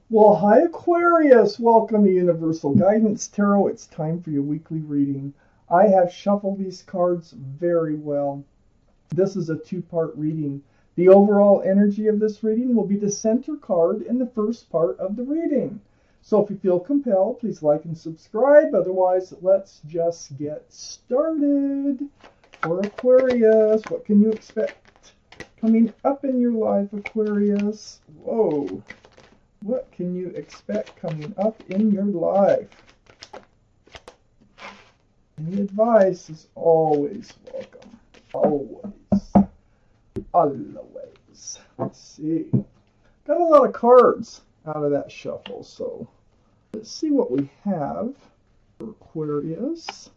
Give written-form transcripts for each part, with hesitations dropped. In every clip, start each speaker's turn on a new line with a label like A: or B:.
A: Well, hi Aquarius. Welcome to Universal Guidance Tarot. It's time for your weekly reading. I have shuffled these cards very well. This is a two-part reading. The overall energy of this reading will be the center card in the first part of the reading. So if you feel compelled, please like and subscribe. Otherwise, let's just get started. For Aquarius, what can you expect coming up in your life, Aquarius? Whoa. What can you expect coming up in your life? Any advice is always welcome. Always. Always. Let's see. Got a lot of cards out of that shuffle, so let's see what we have for Aquarius.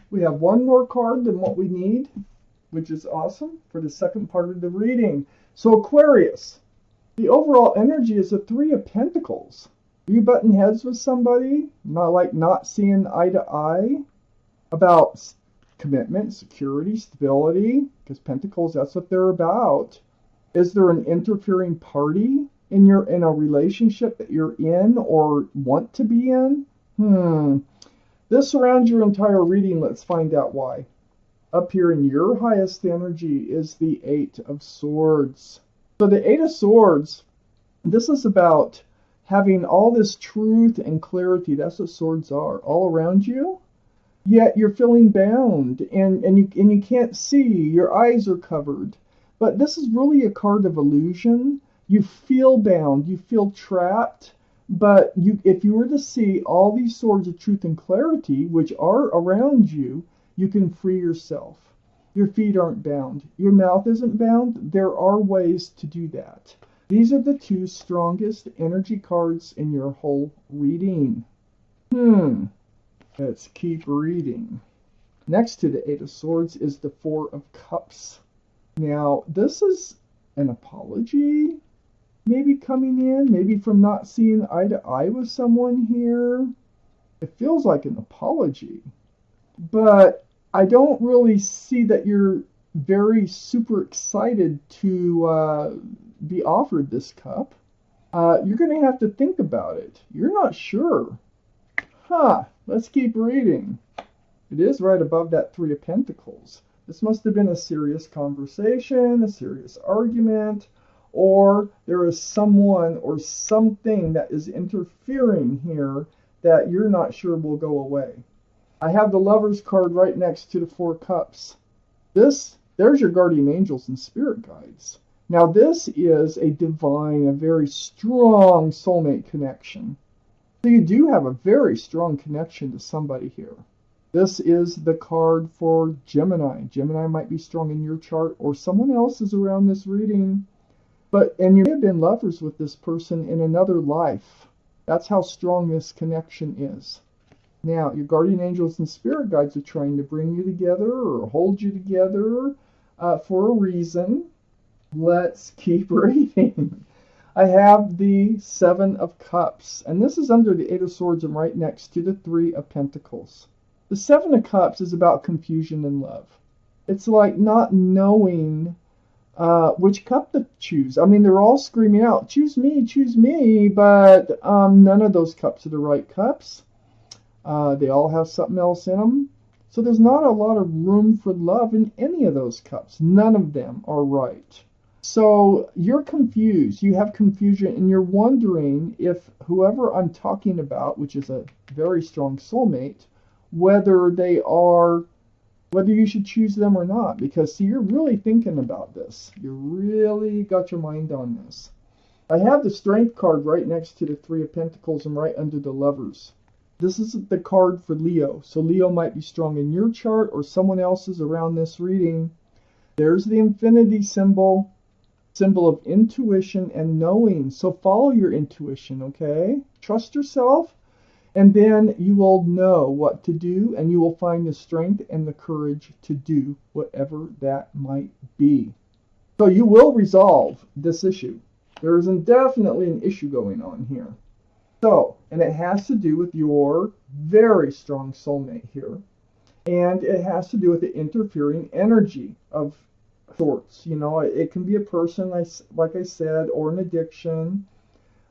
A: We have one more card than what we need, which is awesome for the second part of the reading. So Aquarius, the overall energy is a Three of Pentacles. Are you butting heads with somebody? Not seeing eye to eye about commitment, security, stability, because Pentacles, that's what they're about. Is there an interfering party in a relationship that you're in or want to be in? This surrounds your entire reading. Let's find out why. Up here in your highest energy is the Eight of Swords. So the Eight of Swords, this is about having all this truth and clarity. That's what swords are, all around you. Yet you're feeling bound and you can't see. Your eyes are covered. But this is really a card of illusion. You feel bound. You feel trapped. But if you were to see all these swords of truth and clarity, which are around you, you can free yourself. Your feet aren't bound. Your mouth isn't bound. There are ways to do that. These are the two strongest energy cards in your whole reading. Let's keep reading. Next to the Eight of Swords is the Four of Cups. Now, this is an apology maybe coming in, maybe from not seeing eye to eye with someone here. It feels like an apology. But I don't really see that you're very super excited to be offered this cup. You're going to have to think about it. You're not sure. Let's keep reading. It is right above that Three of Pentacles. This must have been a serious conversation, a serious argument, or there is someone or something that is interfering here that you're not sure will go away. I have the Lover's card right next to the Four Cups. There's your guardian angels and spirit guides. Now this is a very strong soulmate connection. So you do have a very strong connection to somebody here. This is the card for Gemini. Gemini might be strong in your chart or someone else is around this reading. And you may have been lovers with this person in another life. That's how strong this connection is. Now, your guardian angels and spirit guides are trying to bring you together or hold you together for a reason. Let's keep reading. I have the Seven of Cups, and this is under the Eight of Swords and right next to the Three of Pentacles. The Seven of Cups is about confusion in love. It's like not knowing which cup to choose. I mean, they're all screaming out, choose me, but none of those cups are the right cups. They all have something else in them. So there's not a lot of room for love in any of those cups. None of them are right. So you're confused. You have confusion and you're wondering if whoever I'm talking about, which is a very strong soulmate, whether you should choose them or not. Because, see, you're really thinking about this. You really got your mind on this. I have the Strength card right next to the Three of Pentacles and right under the Lovers. This is the card for Leo. So Leo might be strong in your chart or someone else's around this reading. There's the infinity symbol of intuition and knowing. So follow your intuition, okay? Trust yourself. And then you will know what to do, and you will find the strength and the courage to do whatever that might be. So you will resolve this issue. There is definitely an issue going on here. So, and it has to do with your very strong soulmate here. And it has to do with the interfering energy of sorts. You know, it can be a person, like I said, or an addiction.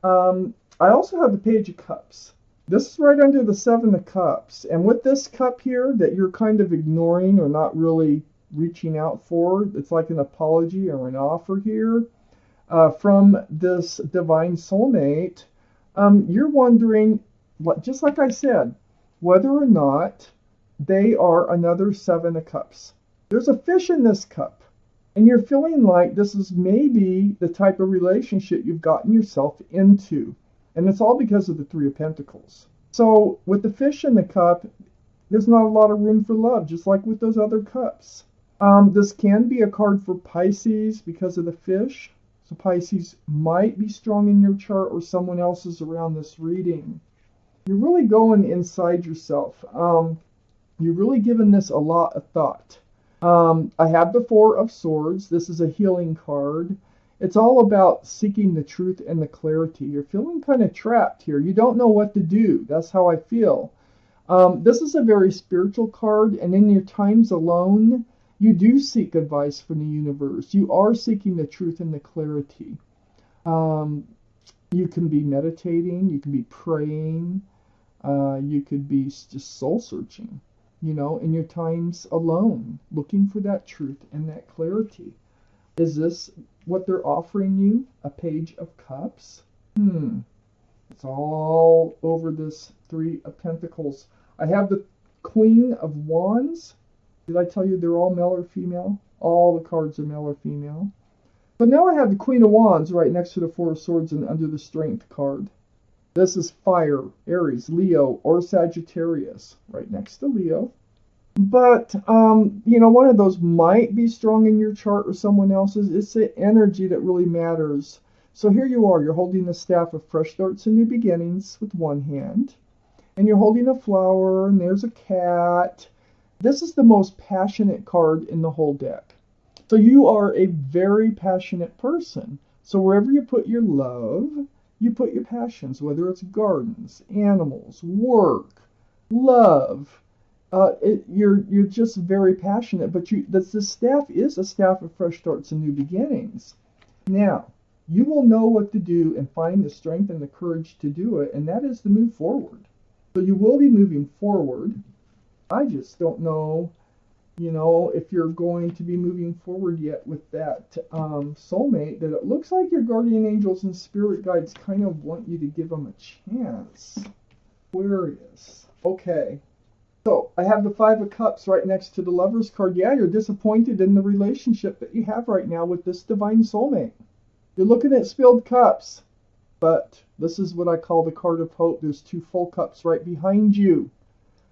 A: I also have the Page of Cups. This is right under the Seven of Cups. And with this cup here that you're kind of ignoring or not really reaching out for, it's like an apology or an offer here from this divine soulmate. You're wondering, just like I said, whether or not they are another Seven of Cups. There's a fish in this cup. And you're feeling like this is maybe the type of relationship you've gotten yourself into. And it's all because of the Three of Pentacles. So with the fish in the cup, there's not a lot of room for love, just like with those other cups. This can be a card for Pisces because of the fish. So Pisces might be strong in your chart or someone else's around this reading. You're really going inside yourself. You're really giving this a lot of thought. I have the Four of Swords. This is a healing card. It's all about seeking the truth and the clarity. You're feeling kind of trapped here. You don't know what to do. That's how I feel. This is a very spiritual card, and in your times alone, you do seek advice from the universe. You are seeking the truth and the clarity. You can be meditating. You can be praying. You could be just soul searching, you know, in your times alone, looking for that truth and that clarity. Is this what they're offering you? A Page of Cups? It's all over this Three of Pentacles. I have the Queen of Wands. Did I tell you they're all male or female? All the cards are male or female. But now I have the Queen of Wands right next to the Four of Swords and under the Strength card. This is fire, Aries, Leo, or Sagittarius, right next to Leo. But, you know, one of those might be strong in your chart or someone else's. It's the energy that really matters. So here you are. You're holding the Staff of Fresh Starts and New Beginnings with one hand. And you're holding a flower, and there's a cat. This is the most passionate card in the whole deck. So you are a very passionate person. So wherever you put your love, you put your passions, whether it's gardens, animals, work, love. You're just very passionate, but the staff is a staff of fresh starts and new beginnings. Now, you will know what to do and find the strength and the courage to do it, and that is to move forward. So you will be moving forward. I just don't know, you know, if you're going to be moving forward yet with that soulmate, that it looks like your guardian angels and spirit guides kind of want you to give them a chance. Aquarius. Okay. So, I have the Five of Cups right next to the Lover's card. Yeah, you're disappointed in the relationship that you have right now with this divine soulmate. You're looking at spilled cups. But this is what I call the card of hope. There's two full cups right behind you.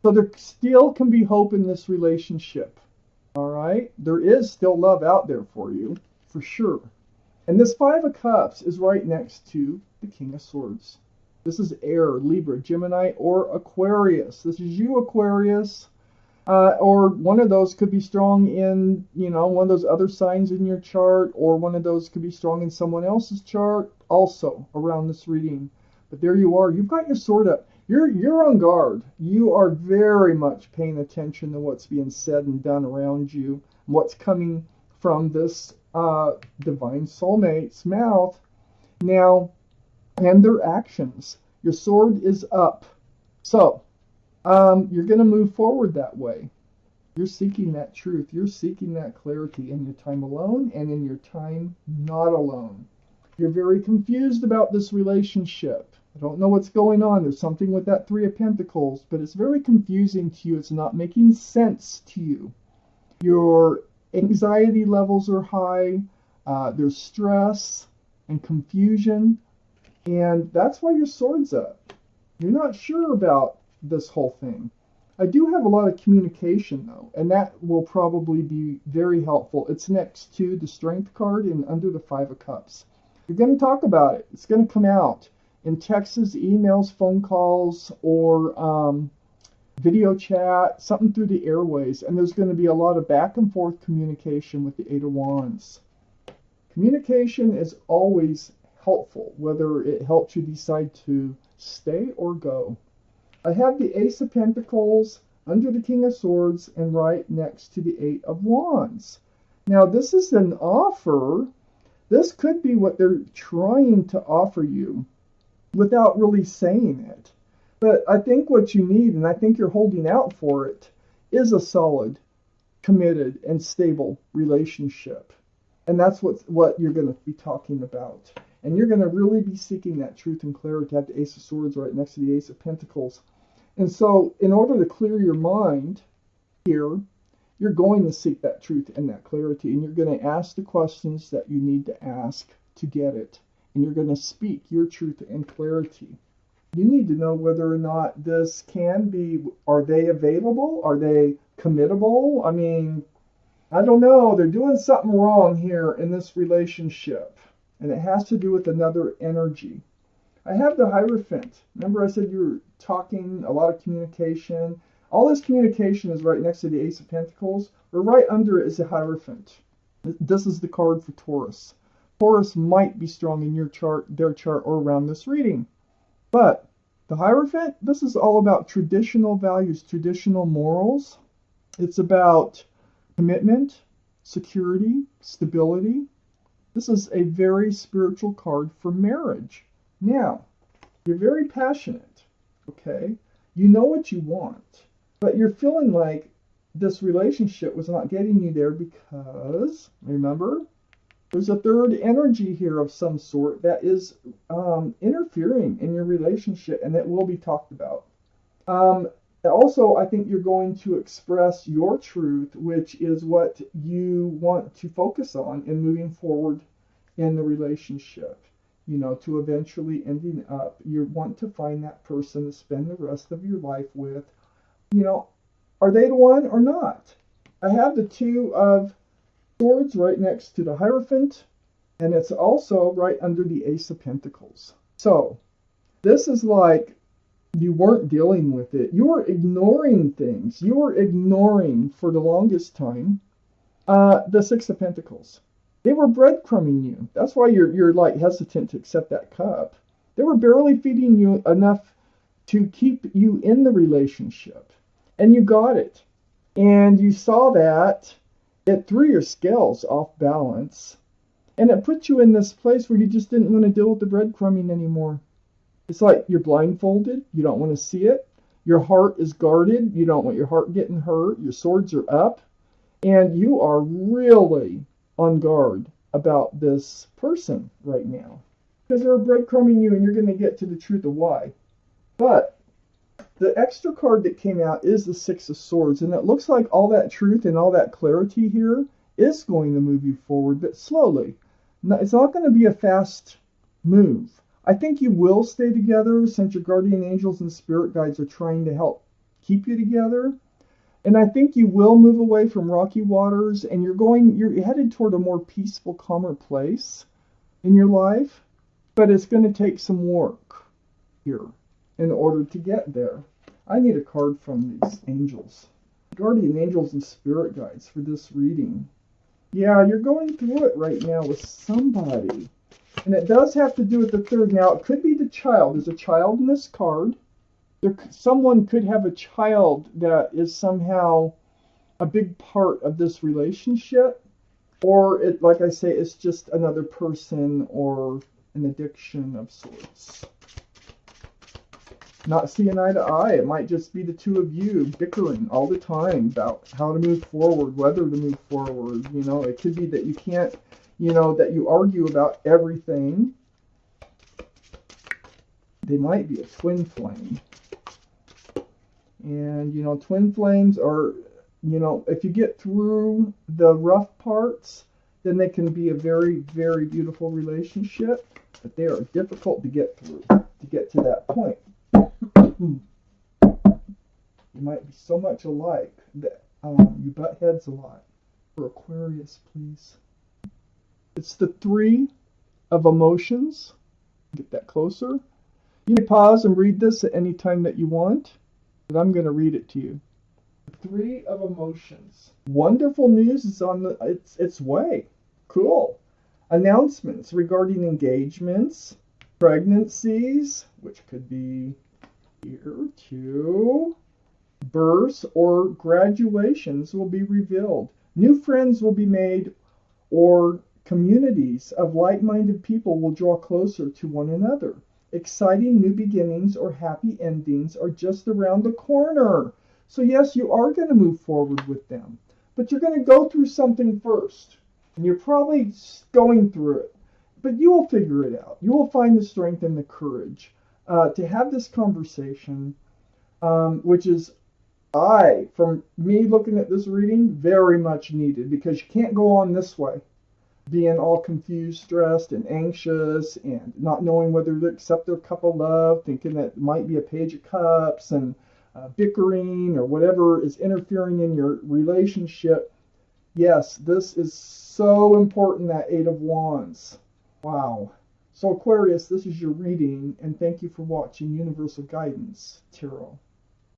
A: So there still can be hope in this relationship. All right? There is still love out there for you, for sure. And this Five of Cups is right next to the King of Swords. This is Air, Libra, Gemini, or Aquarius. This is you, Aquarius. Or one of those could be strong in, you know, one of those other signs in your chart, or one of those could be strong in someone else's chart also around this reading. But there you are. You've got your sword up. You're on guard. You are very much paying attention to what's being said and done around you, what's coming from this divine soulmate's mouth. Now, and their actions. Your sword is up. So, you're going to move forward that way. You're seeking that truth. You're seeking that clarity in your time alone and in your time not alone. You're very confused about this relationship. I don't know what's going on. There's something with that Three of Pentacles, but it's very confusing to you. It's not making sense to you. Your anxiety levels are high. There's stress and confusion. And that's why your sword's up. You're not sure about this whole thing. I do have a lot of communication, though, and that will probably be very helpful. It's next to the Strength card and under the Five of Cups. You're going to talk about it. It's going to come out in texts, emails, phone calls, or video chat, something through the airways. And there's going to be a lot of back and forth communication with the Eight of Wands. Communication is always helpful, whether it helps you decide to stay or go. I have the Ace of Pentacles under the King of Swords and right next to the Eight of Wands. Now, this is an offer. This could be what they're trying to offer you without really saying it. But I think what you need, and I think you're holding out for it, is a solid, committed, and stable relationship. And that's what you're going to be talking about. And you're going to really be seeking that truth and clarity. I have the Ace of Swords right next to the Ace of Pentacles. And so, in order to clear your mind here, you're going to seek that truth and that clarity. And you're going to ask the questions that you need to ask to get it. And you're going to speak your truth and clarity. You need to know whether or not this can be, are they available? Are they committable? I mean, I don't know. They're doing something wrong here in this relationship. And it has to do with another energy. I have the Hierophant. Remember I said you were talking, a lot of communication. All this communication is right next to the Ace of Pentacles, or right under it is the Hierophant. This is the card for Taurus. Taurus might be strong in your chart, their chart, or around this reading. But the Hierophant, this is all about traditional values, traditional morals. It's about commitment, security, stability. This is a very spiritual card for marriage. Now, you're very passionate, okay? You know what you want, but you're feeling like this relationship was not getting you there because, remember, there's a third energy here of some sort that is interfering in your relationship, and it will be talked about. Also, I think you're going to express your truth, which is what you want to focus on in moving forward in the relationship. You know, to eventually ending up, you want to find that person to spend the rest of your life with. You know, are they the one or not? I have the Two of Swords right next to the Hierophant, and it's also right under the Ace of Pentacles. So, this is like you weren't dealing with it. You were ignoring things. You were ignoring, for the longest time, the Six of Pentacles. They were breadcrumbing you. That's why you're like hesitant to accept that cup. They were barely feeding you enough to keep you in the relationship. And you got it. And you saw that it threw your scales off balance. And it put you in this place where you just didn't want to deal with the breadcrumbing anymore. It's like you're blindfolded. You don't want to see it. Your heart is guarded. You don't want your heart getting hurt. Your swords are up. And you are really on guard about this person right now. Because they're breadcrumbing you and you're going to get to the truth of why. But the extra card that came out is the Six of Swords. And it looks like all that truth and all that clarity here is going to move you forward, but slowly. It's not going to be a fast move. I think you will stay together since your guardian angels and spirit guides are trying to help keep you together. And I think you will move away from rocky waters and you're headed toward a more peaceful, calmer place in your life. But it's going to take some work here in order to get there. I need a card from these angels. Guardian angels and spirit guides for this reading. Yeah, you're going through it right now with somebody. And it does have to do with the third. Now, it could be the child. There's a child in this card. Someone could have a child that is somehow a big part of this relationship. Or, like I say, it's just another person or an addiction of sorts. Not seeing eye to eye. It might just be the two of you bickering all the time about how to move forward, whether to move forward. You know, it could be that you can't, that you argue about everything. They might be a twin flame. And, twin flames are, if you get through the rough parts, then they can be a very, very beautiful relationship. But they are difficult to get through, to get to that point. You might be so much alike that you butt heads a lot. For Aquarius, please. It's the Three of Emotions. Get that closer. You may pause and read this at any time that you want, but I'm going to read it to you. The Three of Emotions. Wonderful news is on its way. Cool. Announcements regarding engagements, pregnancies, which could be here too, births or graduations will be revealed. New friends will be made, or communities of like-minded people will draw closer to one another. Exciting new beginnings or happy endings are just around the corner. So yes, you are going to move forward with them, but you're going to go through something first. And you're probably going through it, but you will figure it out. You will find the strength and the courage to have this conversation, which is, from me looking at this reading, very much needed, because you can't go on this way, being all confused, stressed, and anxious, and not knowing whether to accept their cup of love, thinking that it might be a page of cups, and bickering or whatever is interfering in your relationship. Yes, this is so important, that Eight of Wands. Wow. So Aquarius, this is your reading, and thank you for watching Universal Guidance Tarot.